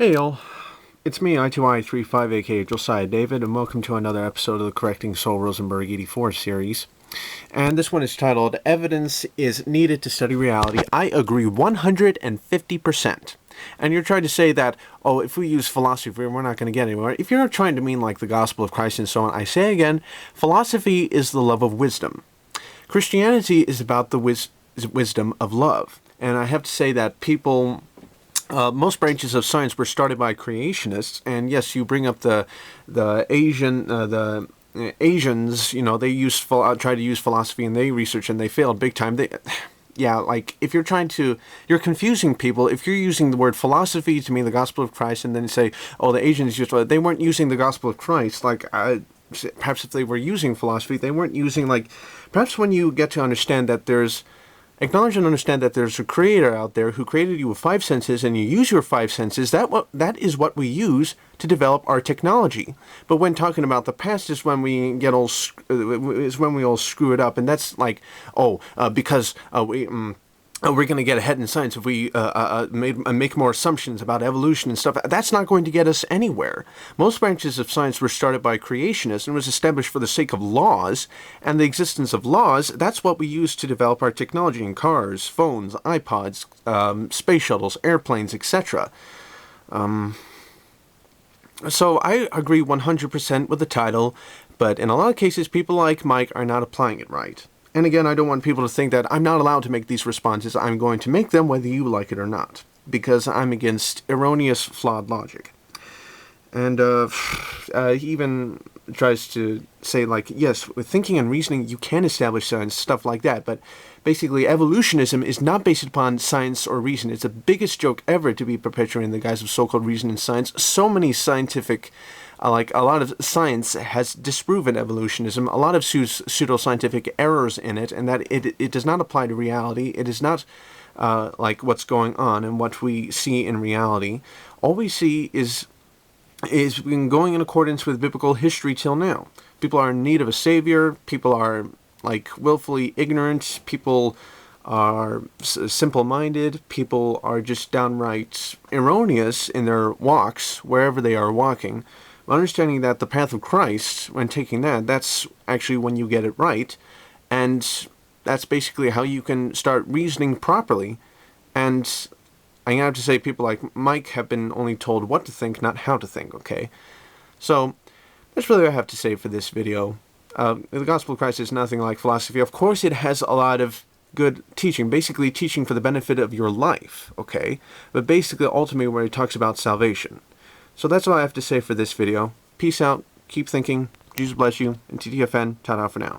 Hey y'all, it's me, I2I35, aka Josiah David, and welcome to another episode of the Correcting SolRosenberg84 series. And this one is titled, Evidence is Needed to Study Reality. I agree 150%. And you're trying to say that, oh, if we use philosophy, we're not going to get anywhere. If you're trying to mean like the gospel of Christ and so on, I say again, philosophy is the love of wisdom. Christianity is about the wisdom of love. And I have to say that most branches of science were started by creationists, and yes, you bring up the Asians. You know, they tried to use philosophy, and they researched and they failed big time. Like if you're confusing people. If you're using the word philosophy to mean the gospel of Christ, and then say, oh, the Asians they weren't using the gospel of Christ. Perhaps if they were using philosophy, they weren't using perhaps when you get to understand that acknowledge and understand that there's a creator out there who created you with five senses, and you use your five senses. That is what we use to develop our technology. But when talking about the past is when we all screw it up, and that's because we're going to get ahead in science if we make more assumptions about evolution and stuff. That's not going to get us anywhere. Most branches of science were started by creationists and was established for the sake of laws, and the existence of laws, that's what we use to develop our technology in cars, phones, iPods, space shuttles, airplanes, etc. So I agree 100% with the title, but in a lot of cases, people like Mike are not applying it right. And again, I don't want people to think that I'm not allowed to make these responses. I'm going to make them whether you like it or not, because I'm against erroneous, flawed logic. And he even tries to say, yes, with thinking and reasoning, you can establish science, stuff like that. But basically, evolutionism is not based upon science or reason. It's the biggest joke ever to be perpetuated in the guise of so-called reason and science. So many scientific... a lot of science has disproven evolutionism, a lot of pseudoscientific errors in it, and that it does not apply to reality. It is not what's going on and what we see in reality. All we see is been going in accordance with biblical history till now. People are in need of a savior. People are willfully ignorant. People are simple-minded. People are just downright erroneous in their walks, wherever they are walking. Understanding that the path of Christ, when taking that's actually when you get it right, and that's basically how you can start reasoning properly. And I have to say, people like Mike have been only told what to think, not how to think, okay? So, that's really what I have to say for this video. The Gospel of Christ is nothing like philosophy. Of course, it has a lot of good teaching, basically teaching for the benefit of your life, okay? But basically, ultimately, where it talks about salvation. So that's all I have to say for this video. Peace out, keep thinking, Jesus bless you, and TTFN, ta-da for now.